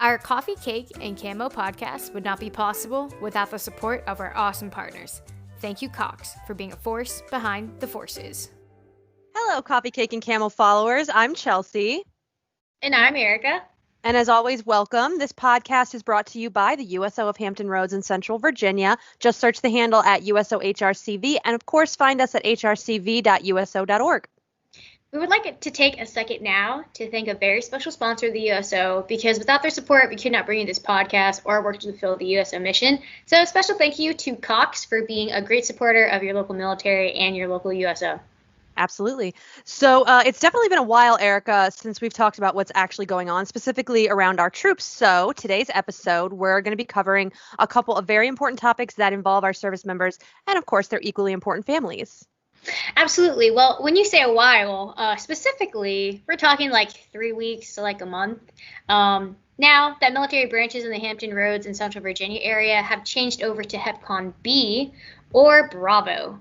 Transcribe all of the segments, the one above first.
Our Coffee, Cake, and Camo podcast would not be possible without the support of our awesome partners. Thank you, Cox, for being a force behind the forces. Hello, Coffee, Cake, and Camel followers. I'm Chelsea. And I'm Erica. And as always, welcome. This podcast is brought to you by the USO of Hampton Roads in Central Virginia. Just search the handle at USOHRCV and, of course, find us at hrcv.uso.org. We would like to take a second now to thank a very special sponsor of the USO, because without their support, we could not bring you this podcast or work to fulfill the USO mission. So a special thank you to Cox for being a great supporter of your local military and your local USO. Absolutely. So it's definitely been a while, Erica, since we've talked about what's actually going on, specifically around our troops. So today's episode, we're going to be covering a couple of very important topics that involve our service members and, of course, their equally important families. Absolutely. Well, when you say a while, specifically, we're talking like 3 weeks to like a month. Now that military branches in the Hampton Roads and Central Virginia area have changed over to HPCON B or Bravo.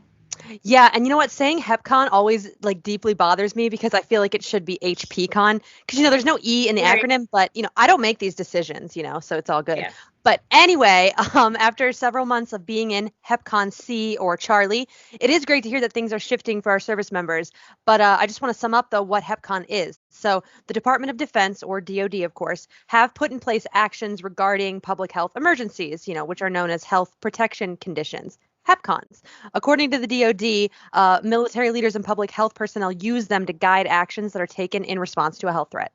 Yeah, and you know what? Saying HPCON always deeply bothers me because I feel like it should be HPCON because there's no E in the acronym, but I don't make these decisions, so it's all good. Yeah. But anyway, after several months of being in HPCON C or Charlie, it is great to hear that things are shifting for our service members. But I just want to sum up, though, what HPCON is. So the Department of Defense, or DoD, of course, have put in place actions regarding public health emergencies, which are known as health protection conditions. HPCONs. According to the DoD, military leaders and public health personnel use them to guide actions that are taken in response to a health threat.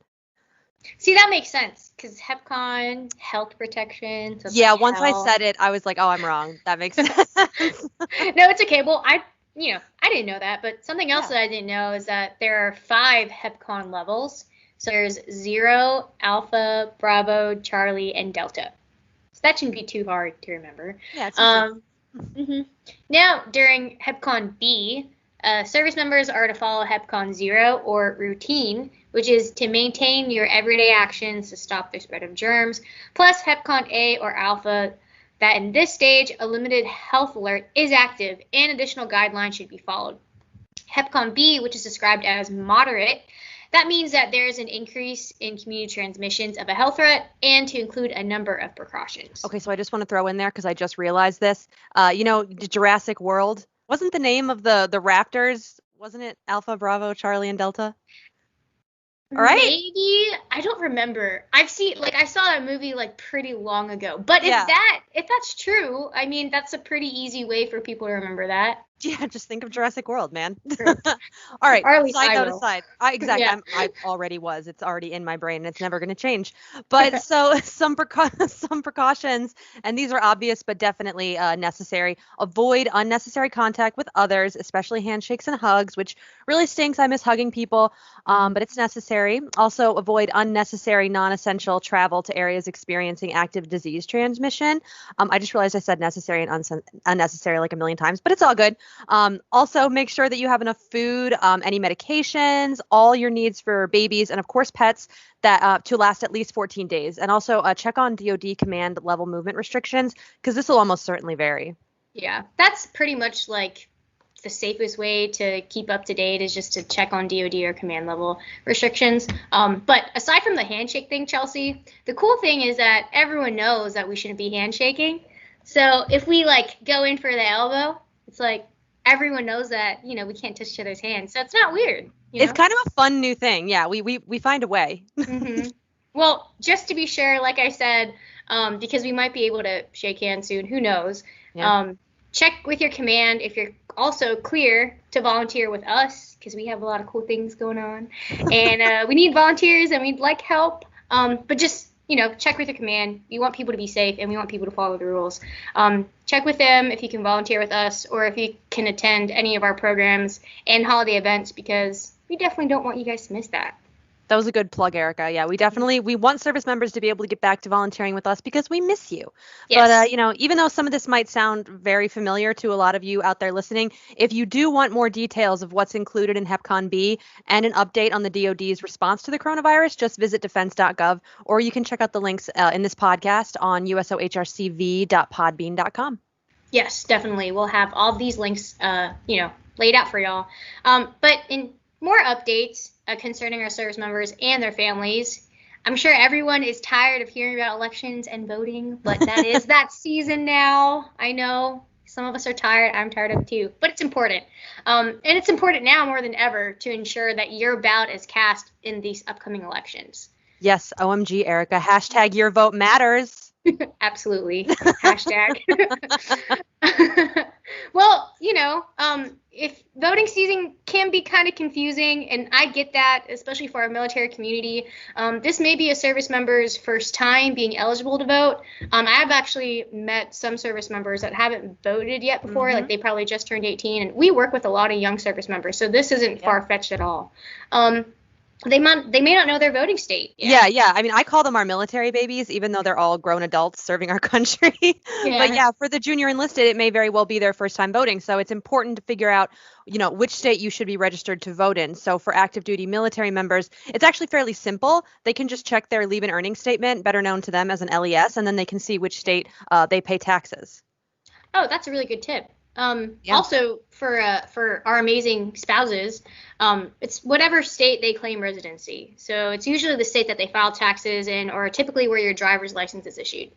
See, that makes sense because HPCON, health protection. So yeah, once I said it, I was like, oh, I'm wrong. That makes sense. No, it's okay. Well, I didn't know that, but something else that I didn't know is that there are 5 HPCON levels. So there's 0, Alpha, Bravo, Charlie, and Delta. So that shouldn't be too hard to remember. Yeah, it's Now, during HPCON B, service members are to follow HPCON 0 or routine, which is to maintain your everyday actions to stop the spread of germs, plus HPCON A or Alpha, that in this stage, a limited health alert is active and additional guidelines should be followed. HPCON B, which is described as moderate, that means that there is an increase in community transmissions of a health threat and to include a number of precautions. Okay, so I just want to throw in there because I just realized this. Jurassic World, wasn't the name of the raptors, wasn't it Alpha, Bravo, Charlie, and Delta? All right. Maybe. I don't remember. I saw that movie pretty long ago. But if that's true, I mean, that's a pretty easy way for people to remember that. Yeah, just think of Jurassic World, man. All right, side note aside. Exactly, yeah. I already was. It's already in my brain, and it's never going to change. But so some precautions, and these are obvious but definitely necessary. Avoid unnecessary contact with others, especially handshakes and hugs, which really stinks. I miss hugging people, but it's necessary. Also, avoid unnecessary, non-essential travel to areas experiencing active disease transmission. I just realized I said necessary and unnecessary like a million times, but it's all good. Also, make sure that you have enough food, any medications, all your needs for babies, and of course pets that to last at least 14 days. And also check on DoD command level movement restrictions because this will almost certainly vary. Yeah, that's pretty much the safest way to keep up to date is just to check on DoD or command level restrictions. But aside from the handshake thing, Chelsea, the cool thing is that everyone knows that we shouldn't be handshaking. So if we go in for the elbow, it's everyone knows that, we can't touch each other's hands. So it's not weird. It's kind of a fun new thing. Yeah, we find a way. Mm-hmm. Well, just to be sure, like I said, because we might be able to shake hands soon. Who knows? Yeah. Check with your command if you're also clear to volunteer with us because we have a lot of cool things going on. And we need volunteers and we'd like help. But just check with your command. We want people to be safe and we want people to follow the rules. Check with them if you can volunteer with us or if you can attend any of our programs and holiday events because we definitely don't want you guys to miss that. That was a good plug, Erica. Yeah, we want service members to be able to get back to volunteering with us because we miss you. Yes. But, even though some of this might sound very familiar to a lot of you out there listening, if you do want more details of what's included in HPCON B and an update on the DoD's response to the coronavirus, just visit defense.gov, or you can check out the links in this podcast on usohrcv.podbean.com. Yes, definitely. We'll have all these links, laid out for y'all. But in more updates concerning our service members and their families, I'm sure everyone is tired of hearing about elections and voting, but that is that season now. I know some of us are tired. I'm tired of it too, but it's important. And it's important now more than ever to ensure that your ballot is cast in these upcoming elections. Yes, OMG, Erica. Hashtag your vote matters. Absolutely. Hashtag. Well, if voting season can be kind of confusing, and I get that, especially for our military community, this may be a service member's first time being eligible to vote. I have actually met some service members that haven't voted yet before, like they probably just turned 18, and we work with a lot of young service members, so this isn't far-fetched at all. They may not know their voting state. Yeah. I mean, I call them our military babies, even though they're all grown adults serving our country. But yeah, for the junior enlisted, it may very well be their first time voting. So it's important to figure out, which state you should be registered to vote in. So for active duty military members, it's actually fairly simple. They can just check their leave and earning statement, better known to them as an LES, and then they can see which state they pay taxes. Oh, that's a really good tip. Also, for our amazing spouses, it's whatever state they claim residency. So it's usually the state that they file taxes in, or typically where your driver's license is issued.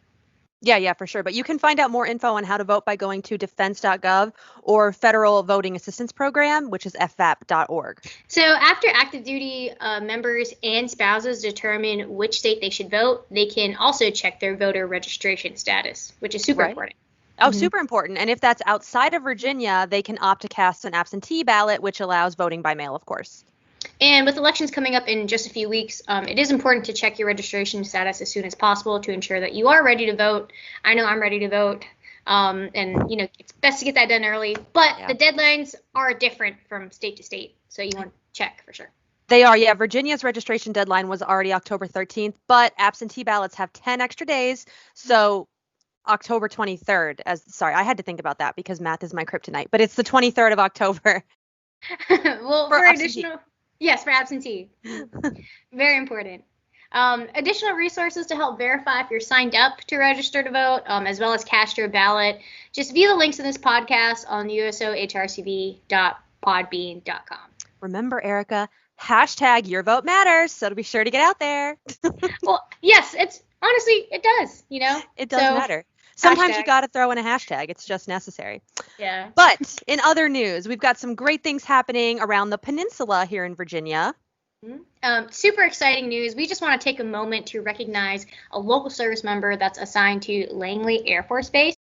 Yeah, for sure. But you can find out more info on how to vote by going to defense.gov or Federal Voting Assistance Program, which is fvap.org. So after active duty members and spouses determine which state they should vote, they can also check their voter registration status, which is super important. Oh, super important. And if that's outside of Virginia, they can opt to cast an absentee ballot, which allows voting by mail, of course. And with elections coming up in just a few weeks, it is important to check your registration status as soon as possible to ensure that you are ready to vote. I know I'm ready to vote. And, it's best to get that done early. But the deadlines are different from state to state. So you want to check for sure. They are, yeah. Virginia's registration deadline was already October 13th, but absentee ballots have 10 extra days. So October 23rd, I had to think about that because math is my kryptonite, but it's the 23rd of October. Well, for additional, for absentee. Very important. Additional resources to help verify if you're signed up to register to vote, as well as cast your ballot, just via the links in this podcast on usohrcv.podbean.com. Remember, Erica, hashtag your vote matters, so to be sure to get out there. Well, yes, it does, It does matter. Sometimes you got to throw in a hashtag. It's just necessary. Yeah. But in other news, we've got some great things happening around the peninsula here in Virginia. Super exciting news. We just want to take a moment to recognize a local service member that's assigned to Langley Air Force Base,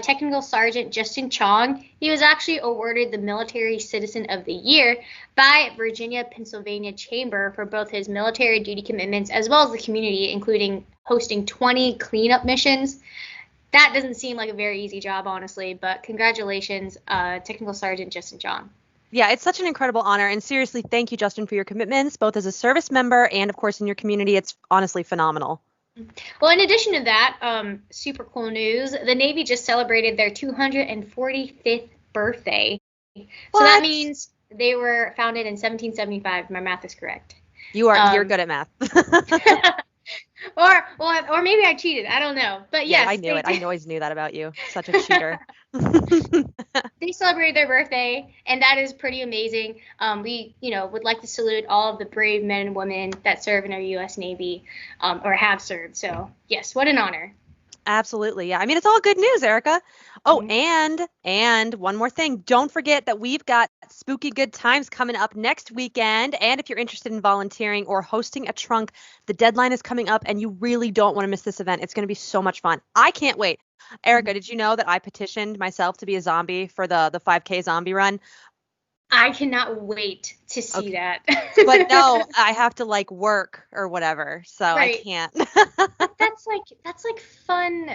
Technical Sergeant Justin Chong. He was actually awarded the Military Citizen of the Year by Virginia-Pennsylvania Chamber for both his military duty commitments as well as the community, including hosting 20 cleanup missions. That doesn't seem like a very easy job, honestly, but congratulations, Technical Sergeant Justin Chong. Yeah, it's such an incredible honor. And seriously, thank you, Justin, for your commitments, both as a service member and, of course, in your community. It's honestly phenomenal. Well, in addition to that, super cool news, the Navy just celebrated their 245th birthday. What? So that means they were founded in 1775. My math is correct. You're good at math. Or maybe I cheated. I don't know. But yes. Yeah, I knew it. I always knew that about you. Such a cheater. They celebrated their birthday, and that is pretty amazing. We, would like to salute all of the brave men and women that serve in our U.S. Navy or have served. So, yes, what an honor. Absolutely. Yeah. I mean, it's all good news, Erica. Oh, and one more thing. Don't forget that we've got Spooky Good Times coming up next weekend. And if you're interested in volunteering or hosting a trunk, the deadline is coming up and you really don't want to miss this event. It's going to be so much fun. I can't wait. Erica, did you know that I petitioned myself to be a zombie for the 5K zombie run? I cannot wait to see that. But no, I have to work or whatever, so right. I can't. That's fun.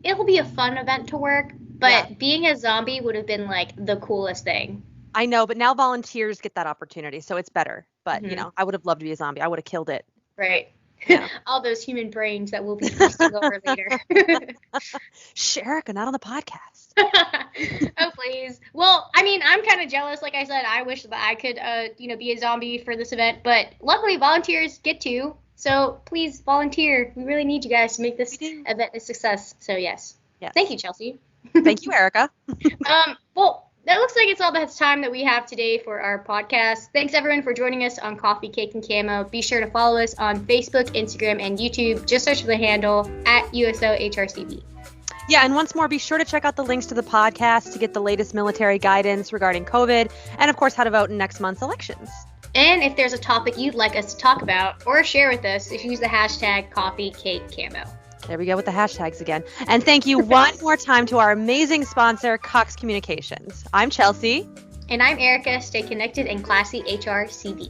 It'll be a fun event to work, but being a zombie would have been the coolest thing. I know, but now volunteers get that opportunity, so it's better. But I would have loved to be a zombie. I would have killed it. Right. Yeah. All those human brains that we'll be feasting over later. Shh, Erica, not on the podcast. Oh, please. Well, I mean, I'm kind of jealous. Like I said, I wish that I could, be a zombie for this event. But luckily, volunteers get to. So please volunteer. We really need you guys to make this event a success. So yes. Thank you, Chelsea. Thank you, Erica. Well, that looks like it's all the time that we have today for our podcast. Thanks, everyone, for joining us on Coffee, Cake, and Camo. Be sure to follow us on Facebook, Instagram, and YouTube. Just search for the handle @USOHRCB. Yeah, and once more, be sure to check out the links to the podcast to get the latest military guidance regarding COVID and, of course, how to vote in next month's elections. And if there's a topic you'd like us to talk about or share with us, use the hashtag #CoffeeCakeCamo. There we go with the hashtags again. And thank you one more time to our amazing sponsor, Cox Communications. I'm Chelsea. And I'm Erica. Stay connected and classy, HRCB.